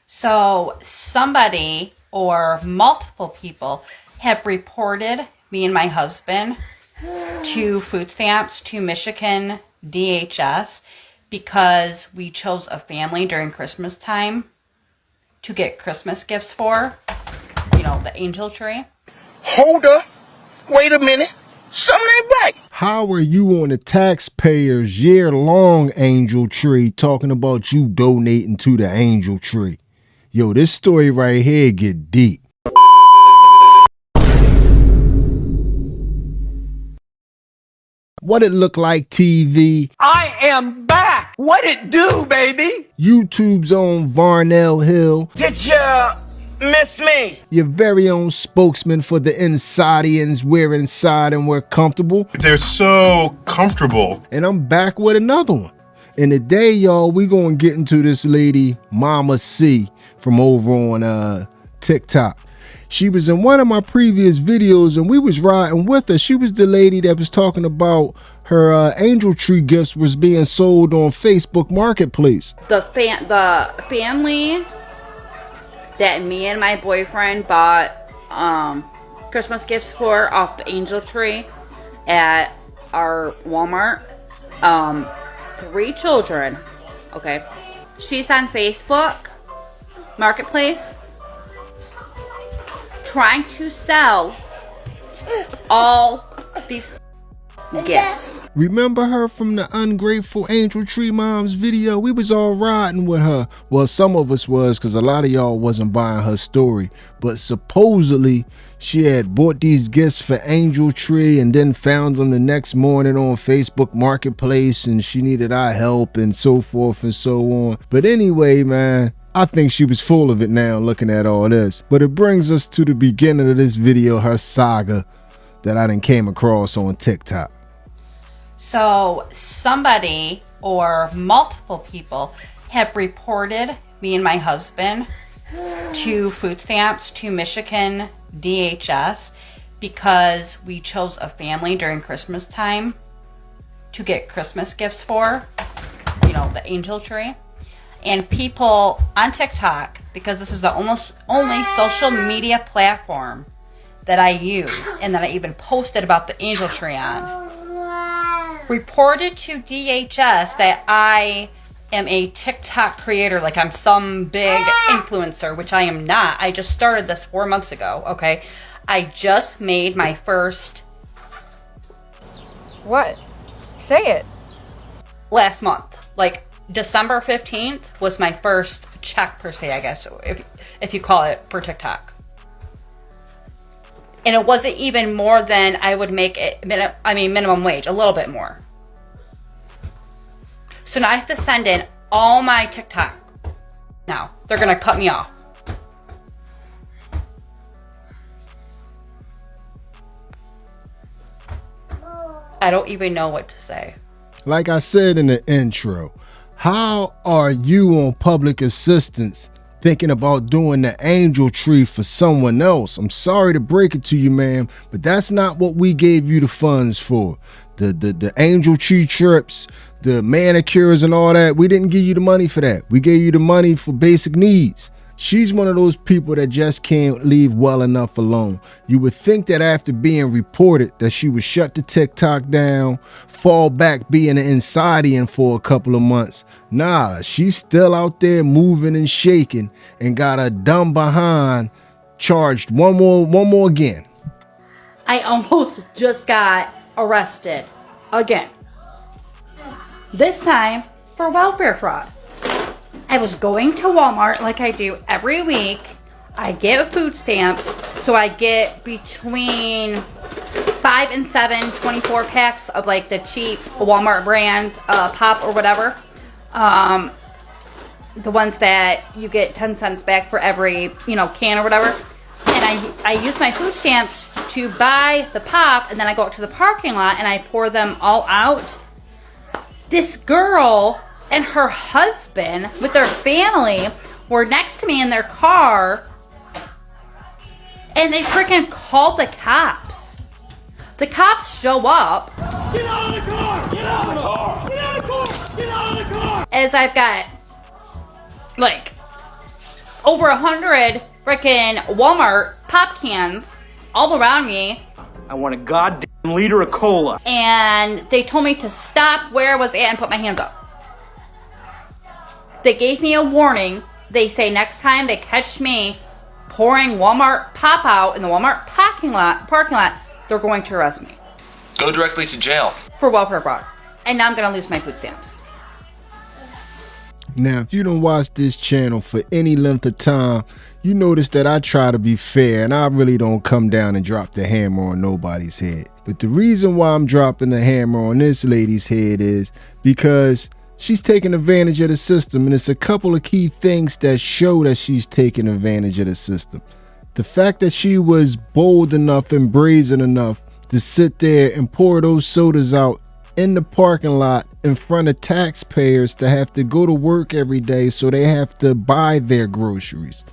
So somebody or multiple people have reported me and my husband to food stamps, to Michigan DHS, because we chose a family during Christmas time to get Christmas gifts for, the angel tree. Hold up. Wait a minute. Something ain't right. How are you on the taxpayers' year-long angel tree talking about you donating to the angel tree? Yo, this story right here get deep. What it look like, TV? I am back. What it do, baby? YouTube's own Varnell Hill. Did ya miss me? Your very own spokesman for the Insidians. We're inside and we're comfortable. They're so comfortable. And I'm back with another one. And today, y'all, we gonna get into this lady, Mama C, from over on TikTok. She was in one of my previous videos and we was riding with her. She was the lady that was talking about her angel tree gifts was being sold on Facebook Marketplace. The family that me and my boyfriend bought Christmas gifts for off the angel tree at our Walmart. 3 children. Okay. She's on Facebook Marketplace trying to sell all these gifts. Remember her from the Ungrateful Angel Tree Moms video? We was all riding with her. Well, some of us was, because a lot of y'all wasn't buying her story. But supposedly, she had bought these gifts for Angel Tree and then found them the next morning on Facebook Marketplace, and she needed our help and so forth and so on. But anyway, man, I think she was full of it now looking at all this. But it brings us to the beginning of this video, her saga that I done came across on TikTok. So somebody or multiple people have reported me and my husband to food stamps, to Michigan DHS, because we chose a family during Christmas time to get Christmas gifts for, the angel tree. And people on TikTok, because this is the almost only social media platform that I use and that I even posted about the angel tree on, reported to DHS that I am a TikTok creator, like I'm some big influencer, which I am not. I just started this 4 months ago, okay? I just made my first... What? Say it. Last month. Like, December 15th was my first check, per se, I guess, if you call it, for TikTok. And it wasn't even more than I would make it, minimum wage, a little bit more. So now I have to send in all my TikTok. Now, they're going to cut me off. I don't even know what to say. Like I said in the intro, how are you on public assistance thinking about doing the angel tree for someone else? I'm sorry to break it to you, ma'am, but that's not what we gave you the funds for. The angel tree trips, the manicures and all that, we didn't give you the money for that. We gave you the money for basic needs. She's one of those people that just can't leave well enough alone. You would think that after being reported that she would shut the TikTok down, fall back being an Insidian for a couple of months. Nah, she's still out there moving and shaking and got a dumb behind charged one more again. I almost just got arrested again. This time for welfare fraud. I was going to Walmart like I do every week. I get food stamps, so I get between 5 and 7 24 packs of like the cheap Walmart brand pop or whatever. The ones that you get 10 cents back for every can or whatever. And I use my food stamps to buy the pop, and then I go out to the parking lot and I pour them all out. This girl and her husband with their family were next to me in their car, and they freaking called the cops. The cops show up. Get out of the car! Get out of the car! Get out of the car! Get out of the car! As I've got like over 100 frickin' Walmart pop cans all around me. I want a goddamn liter of cola. And they told me to stop where I was at and put my hands up. They gave me a warning. They say next time they catch me pouring Walmart pop out in the Walmart parking lot, they're going to arrest me. Go directly to jail. For welfare fraud. And now I'm going to lose my food stamps. Now, if you don't watch this channel for any length of time, you notice that I try to be fair and I really don't come down and drop the hammer on nobody's head. But the reason why I'm dropping the hammer on this lady's head is because she's taking advantage of the system, and it's a couple of key things that show that she's taking advantage of the system. The fact that she was bold enough and brazen enough to sit there and pour those sodas out in the parking lot in front of taxpayers to have to go to work every day so they have to buy their groceries.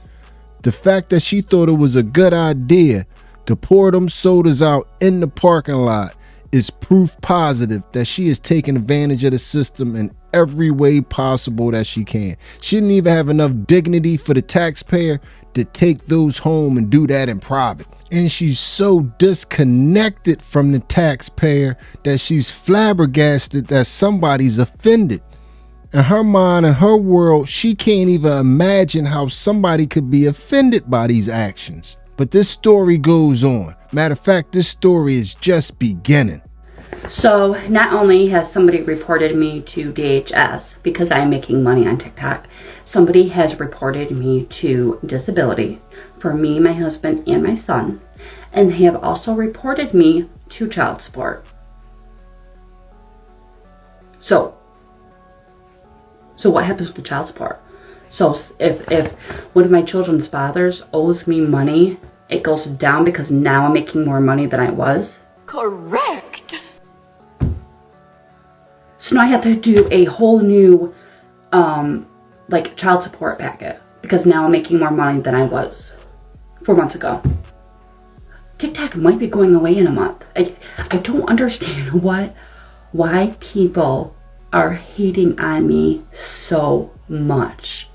The fact that she thought it was a good idea to pour them sodas out in the parking lot is proof positive that she is taking advantage of the system in every way possible that she can. She didn't even have enough dignity for the taxpayer to take those home and do that in private. And she's so disconnected from the taxpayer that she's flabbergasted that somebody's offended. In her mind and her world, she can't even imagine how somebody could be offended by these actions. But this story goes on. Matter of fact, this story is just beginning. So not only has somebody reported me to DHS because I'm making money on TikTok, somebody has reported me to disability for me, my husband, and my son. And they have also reported me to child support. So what happens with the child support? So if one of my children's fathers owes me money, it goes down because now I'm making more money than I was? Correct. So now I have to do a whole new, like, child support packet because now I'm making more money than I was 4 months ago. TikTok might be going away in a month. I don't understand why people are hating on me so much.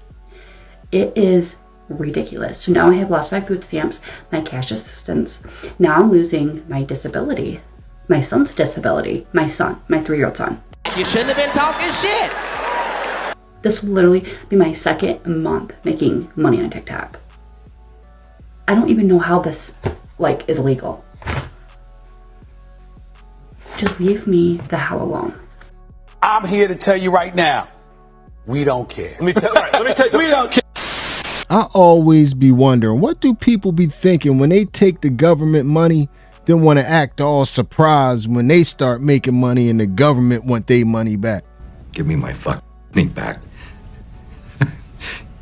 It is ridiculous. So now I have lost my food stamps, my cash assistance. Now I'm losing my disability, my son's disability, my 3-year-old son. You shouldn't have been talking shit. This will literally be my second month making money on TikTok. I don't even know how this, like, is legal. Just leave me the hell alone. I'm here to tell you right now, we don't care. Let me tell you. We don't care. I always be wondering, what do people be thinking when they take the government money, then want to act all surprised when they start making money and the government want their money back? Give me my fucking back.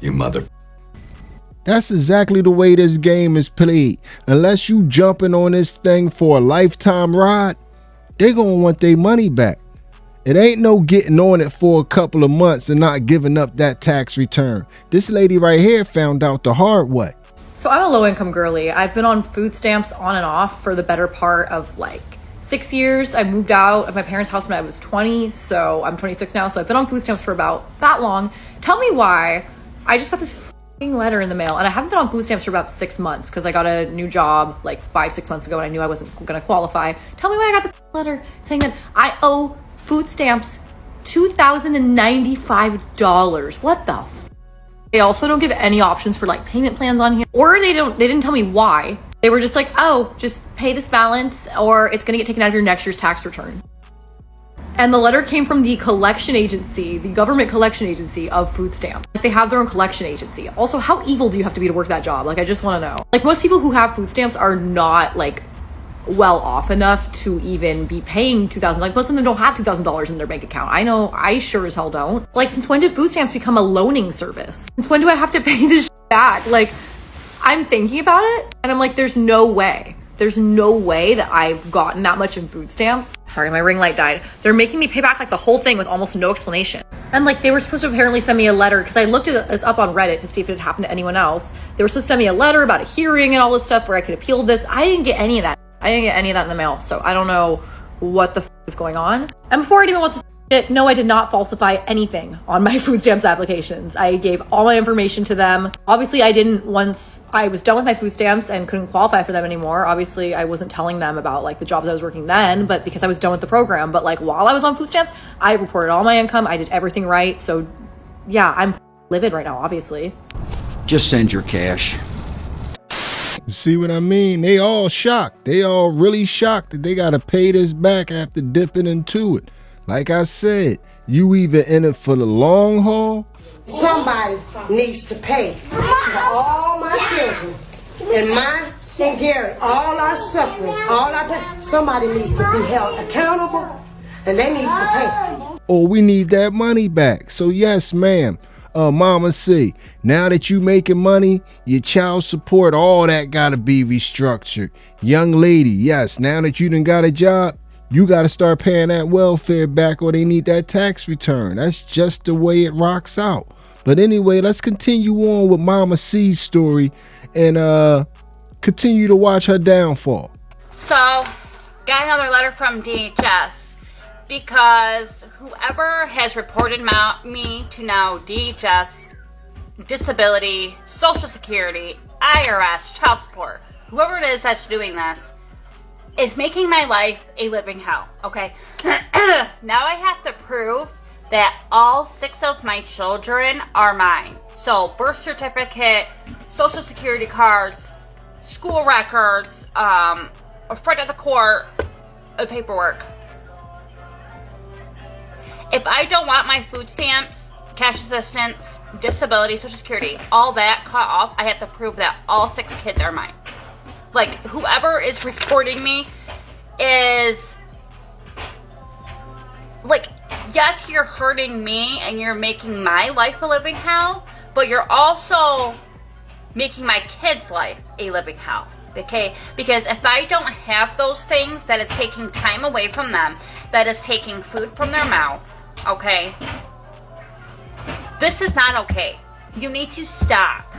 You mother. That's exactly the way this game is played. Unless you jumping on this thing for a lifetime ride, they gonna want their money back. It ain't no getting on it for a couple of months and not giving up that tax return. This lady right here found out the hard way. So I'm a low-income girly. I've been on food stamps on and off for the better part of like 6 years. I moved out of my parents' house when I was 20, so I'm 26 now. So I've been on food stamps for about that long. Tell me why. I just got this f***ing letter in the mail, and I haven't been on food stamps for about 6 months because I got a new job like 5-6 months ago and I knew I wasn't gonna qualify. Tell me why I got this letter saying that I owe food stamps $2,095. What the f? They also don't give any options for like payment plans on here, or they didn't tell me why. They were just like, oh, just pay this balance or it's gonna get taken out of your next year's tax return. And the letter came from the collection agency, the government collection agency of food stamps. Like, they have their own collection agency. Also, how evil do you have to be to work that job? Like, I just wanna know. Like, most people who have food stamps are not like well off enough to even be paying $2,000. Like, most of them don't have $2,000 in their bank account. I know, I sure as hell don't. Like, since when did food stamps become a loaning service? Since when do I have to pay this back? Like, I'm thinking about it and I'm like, there's no way. There's no way that I've gotten that much in food stamps. Sorry, my ring light died. They're making me pay back like the whole thing with almost no explanation. And like, they were supposed to apparently send me a letter because I looked at this up on Reddit to see if it had happened to anyone else. They were supposed to send me a letter about a hearing and all this stuff where I could appeal this. I didn't get any of that. I didn't get any of that in the mail. So I don't know what the f is going on. And before I even want to No, I did not falsify anything on my food stamps applications. I gave all my information to them. Obviously, I didn't, once I was done with my food stamps and couldn't qualify for them anymore, obviously I wasn't telling them about like the jobs I was working then, but because I was done with the program. But like while I was on food stamps, I reported all my income. I did everything right. So yeah, I'm livid right now, obviously. Just send your cash. You see what I mean? They all shocked. They all really shocked that they gotta pay this back after dipping into it. Like I said, you either in it for the long haul. Somebody needs to pay for all my children. And mine and Gary, all our suffering, all our pain. Somebody needs to be held accountable, and they need to pay. Or we need that money back. So yes, ma'am. Mama C, now that you making money, your child support, all that gotta be restructured. Young lady, yes, now that you done got a job, you got to start paying that welfare back or they need that tax return. That's just the way it rocks out. But anyway, let's continue on with Mama C's story and continue to watch her downfall. So, got another letter from DHS because whoever has reported me to now DHS, disability, Social Security, IRS, child support, whoever it is that's doing this, is making my life a living hell, okay? Now I have to prove that all 6 of my children are mine. So birth certificate, Social Security cards, school records, a front of the court, paperwork. If I don't want my food stamps, cash assistance, disability, Social Security, all that cut off, I have to prove that all 6 kids are mine. Like, whoever is reporting me is, like, yes, you're hurting me and you're making my life a living hell, but you're also making my kids' life a living hell, okay? Because if I don't have those things, that is taking time away from them, that is taking food from their mouth, okay? This is not okay. You need to stop.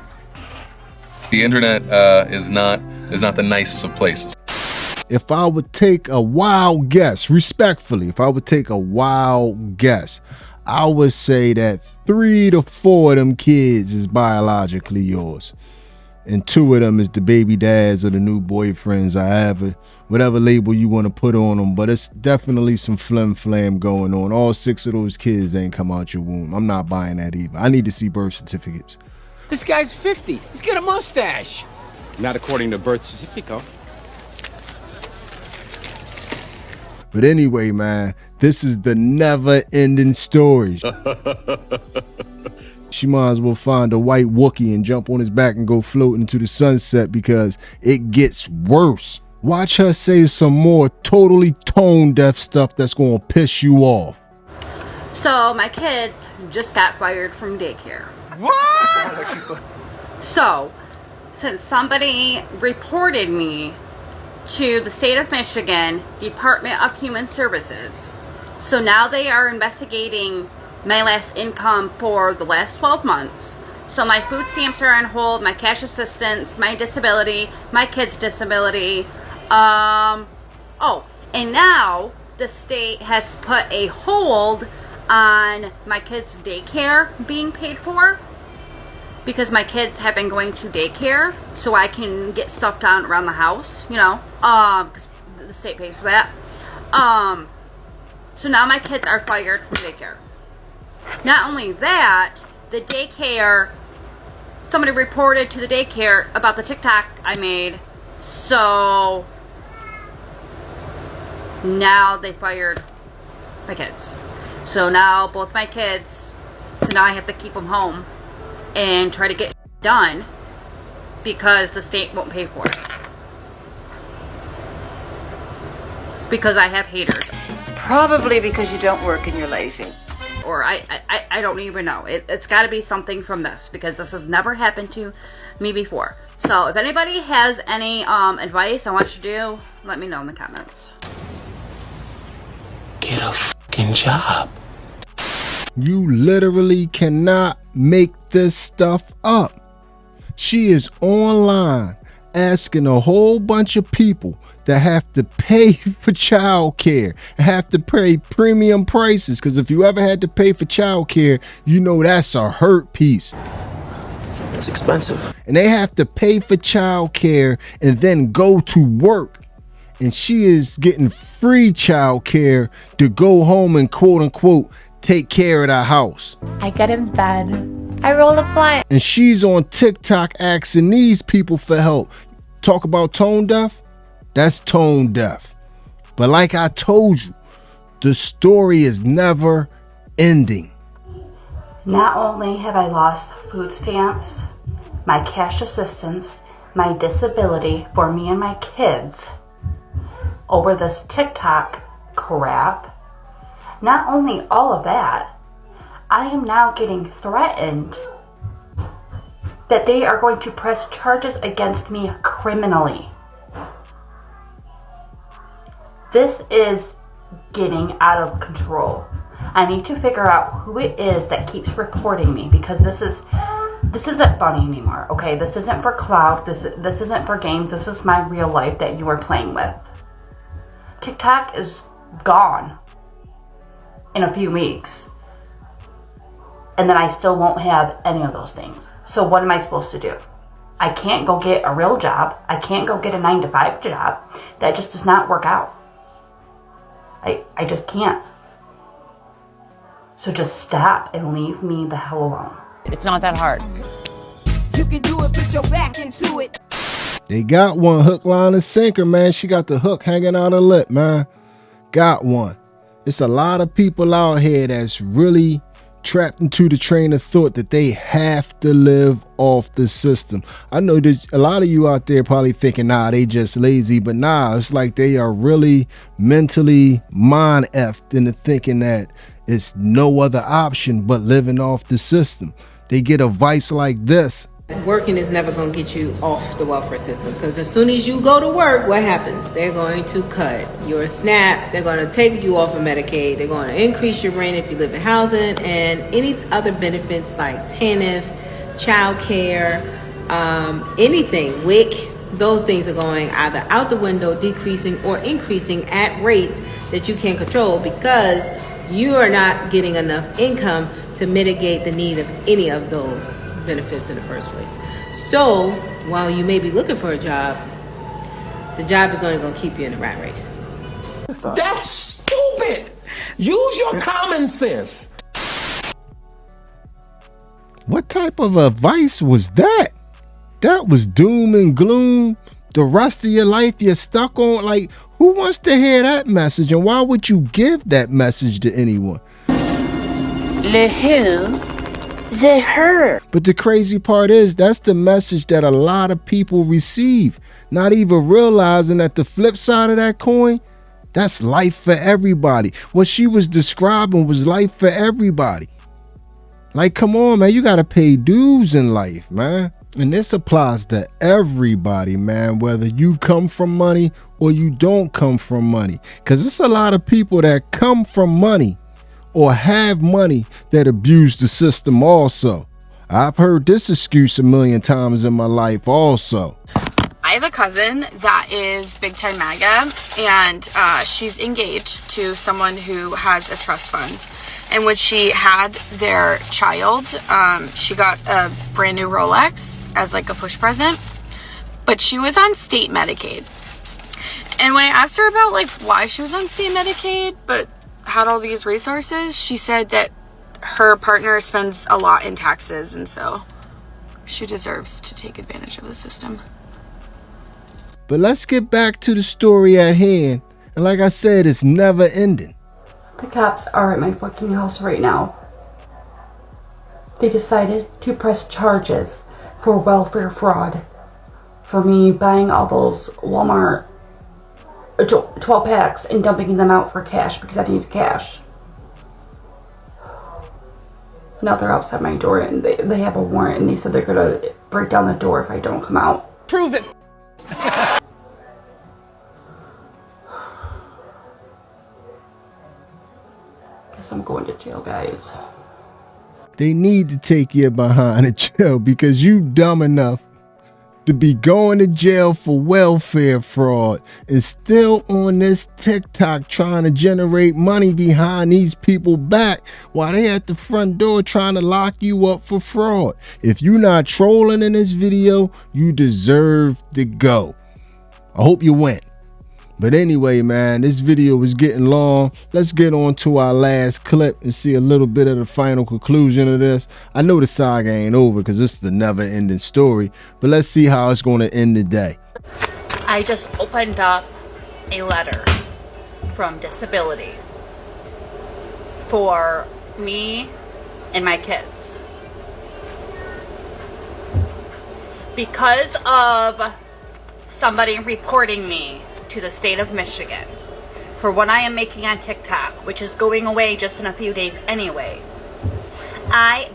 The internet is not the nicest of places. If I would take a wild guess, respectfully, if I would take a wild guess, I would say that 3 to 4 of them kids is biologically yours. And 2 of them is the baby dads or the new boyfriends I have, whatever label you want to put on them. But it's definitely some flim-flam going on. All 6 of those kids ain't come out your womb. I'm not buying that either. I need to see birth certificates. This guy's 50. He's got a mustache. Not according to birth certificate. But anyway, man, this is the never-ending story. She might as well find a white Wookiee and jump on his back and go floating into the sunset because it gets worse. Watch her say some more totally tone-deaf stuff that's gonna piss you off. So my kids just got fired from daycare. What? So, since somebody reported me to the state of Michigan Department of Human Services, so now they are investigating my last income for the last 12 months. So my food stamps are on hold, my cash assistance, my disability, my kids' disability. And now the state has put a hold on my kids' daycare being paid for because my kids have been going to daycare so I can get stuff done around the house, you know, because the state pays for that. So now my kids are fired from daycare. Not only that, the daycare, somebody reported to the daycare about the TikTok I made, so now they fired my kids. So now both my kids, so now I have to keep them home and try to get done because the state won't pay for it. Because I have haters. Probably because you don't work and you're lazy. Or I don't even know. It's got to be something from this because this has never happened to me before. So if anybody has any advice on what to do, let me know in the comments. Get a fucking job. You literally cannot make this stuff up. She is online asking a whole bunch of people that have to pay for child care and have to pay premium prices. Because if you ever had to pay for child care, you know that's a hurt piece. It's expensive. And they have to pay for child care and then go to work. And she is getting free child care to go home and quote unquote take care of the house. I get in bed, I roll a blunt. And she's on TikTok asking these people for help. Talk about tone deaf? That's tone deaf. But like I told you, the story is never ending. Not only have I lost food stamps, my cash assistance, my disability for me and my kids over this TikTok crap, not only all of that, I am now getting threatened that they are going to press charges against me criminally. This is getting out of control. I need to figure out who it is that keeps reporting me, because this isn't funny anymore, okay? This isn't for clout, this isn't for games, this is my real life that you are playing with. TikTok is gone in a few weeks. And then I still won't have any of those things. So what am I supposed to do? I can't go get a real job. I can't go get a 9-to-5 job. That just does not work out. I just can't. So just stop and leave me the hell alone. It's not that hard. You can do it, put your back into it. They got one, hook, line, and sinker, man. She got the hook hanging out her lip, man. Got one. It's a lot of people out here that's really trapped into the train of thought that they have to live off the system. I know that a lot of you out there probably thinking, nah, they just lazy, but nah, it's like they are really mentally mind-effed into thinking that it's no other option but living off the system. They get advice like this. Working is never going to get you off the welfare system, because as soon as you go to work, what happens? They're going to cut your SNAP, they're going to take you off of Medicaid, they're going to increase your rent if you live in housing, and any other benefits like TANF, child care, anything, WIC, those things are going either out the window, decreasing or increasing at rates that you can't control, because you are not getting enough income to mitigate the need of any of those benefits in the first place. So while you may be looking for a job, the job is only going to keep you in the rat race. That's stupid. Use your common sense. What type of advice was that? That was doom and gloom. The rest of your life you're stuck on. Like, who wants to hear that message, and why would you give that message to anyone? Le who? The her. But the crazy part is that's the message that a lot of people receive, not even realizing that the flip side of that coin, that's life for everybody. What she was describing was life for everybody. Like, come on, man, you got to pay dues in life, man. And this applies to everybody, man, whether you come from money or you don't come from money. Because it's a lot of people that come from money or have money that abuse the system also. I've heard this excuse a million times in my life also. I have a cousin that is big time MAGA, and she's engaged to someone who has a trust fund. And when she had their child, she got a brand new Rolex as like a push present, but she was on state Medicaid. And when I asked her about like why she was on state Medicaid but had all these resources, she said that her partner spends a lot in taxes, and so she deserves to take advantage of the system. But let's get back to the story at hand. And like I said, it's never ending. The cops are at my fucking house right now. They decided to press charges for welfare fraud for me buying all those Walmart 12 packs and dumping them out for cash because I needed cash. Now they're outside my door and they have a warrant, and they said they're gonna break down the door if I don't come out. Prove it. Guess I'm going to jail, guys. They need to take you behind a jail because you dumb enough to be going to jail for welfare fraud and still on this TikTok trying to generate money behind these people back while they at the front door trying to lock you up for fraud. If you're not trolling in this video, you deserve to go. I hope you went. But anyway, man, this video is getting long. Let's get on to our last clip and see a little bit of the final conclusion of this. I know the saga ain't over because this is the never-ending story, but let's see how it's going to end today. I just opened up a letter from disability for me and my kids. Because of somebody reporting me to the state of Michigan for what I am making on TikTok, which is going away just in a few days anyway.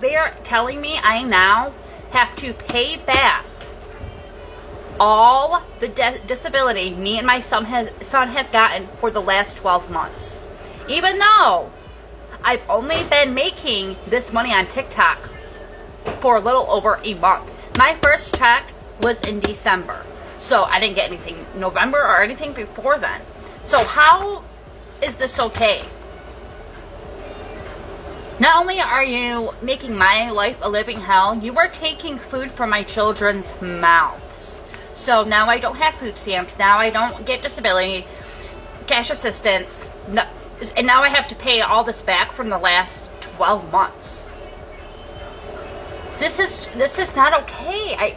They are telling me I now have to pay back all the disability me and my son has gotten for the last 12 months. Even though I've only been making this money on TikTok for a little over a month. My first check was in December. So I didn't get anything November or anything before then. So how is this okay? Not only are you making my life a living hell, you are taking food from my children's mouths. So now I don't have food stamps. Now I don't get disability, cash assistance. No, and now I have to pay all this back from the last 12 months. This is not okay.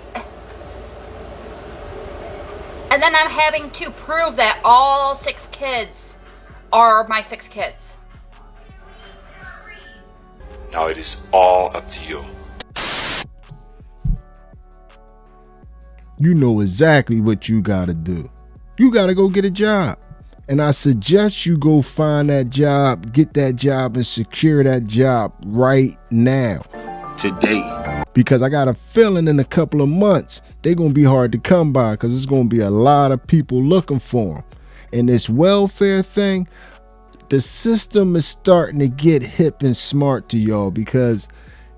And then I'm having to prove that all 6 kids are my 6 kids. Now it is all up to you. You know exactly what you gotta do. You gotta go get a job. And I suggest you go find that job, get that job, and secure that job right now. Today. Because I got a feeling in a couple of months, they're going to be hard to come by because there's going to be a lot of people looking for them. And this welfare thing, the system is starting to get hip and smart to y'all because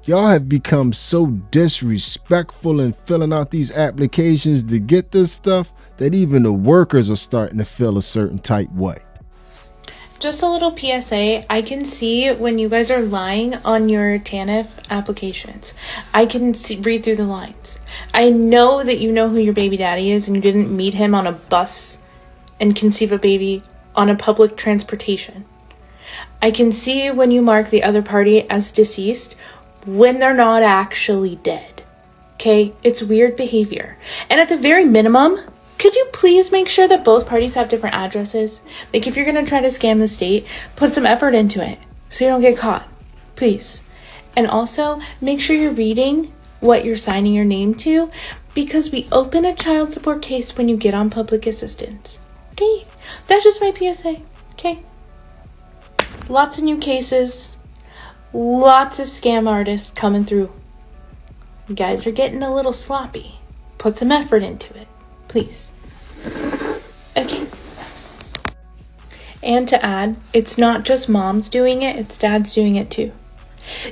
y'all have become so disrespectful in filling out these applications to get this stuff that even the workers are starting to feel a certain type way. Just a little PSA, I can see when you guys are lying on your TANF applications. I can read through the lines. I know that you know who your baby daddy is and you didn't meet him on a bus and conceive a baby on a public transportation. I can see when you mark the other party as deceased when they're not actually dead. Okay? It's weird behavior. And at the very minimum, could you please make sure that both parties have different addresses? Like if you're going to try to scam the state, put some effort into it so you don't get caught. Please. And also make sure you're reading what you're signing your name to because we open a child support case when you get on public assistance. Okay? That's just my PSA. Okay? Lots of new cases. Lots of scam artists coming through. You guys are getting a little sloppy. Put some effort into it. Please. Okay. And to add, it's not just moms doing it, it's dads doing it too.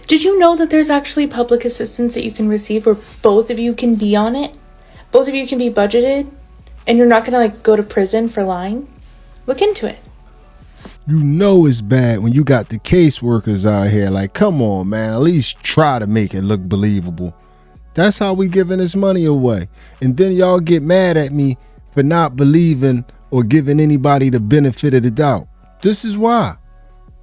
Did you know that there's actually public assistance that you can receive where both of you can be on it? Both of you can be budgeted and you're not going to go to prison for lying? Look into it. You know it's bad when you got the caseworkers out here like, come on, man, at least try to make it look believable. That's how we giving this money away. And then y'all get mad at me for not believing or giving anybody the benefit of the doubt. This is why.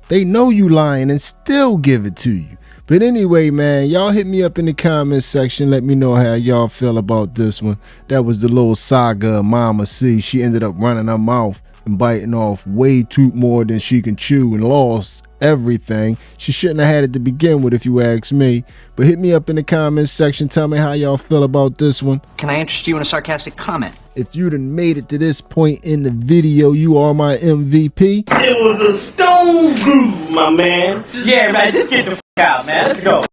They know you lying and still give it to you. But anyway, man, y'all hit me up in the comments section. Let me know how y'all feel about this one. That was the little saga of Mama C. She ended up running her mouth and biting off way too more than she can chew and lost everything. She shouldn't have had it to begin with if you ask me. But hit me up in the comments section. Tell me how y'all feel about this one. Can I interest you in a sarcastic comment? If you done made it to this point in the video, you are my MVP. It was a stone groove, my man. Yeah, man, just get the f*** out, man. Let's go.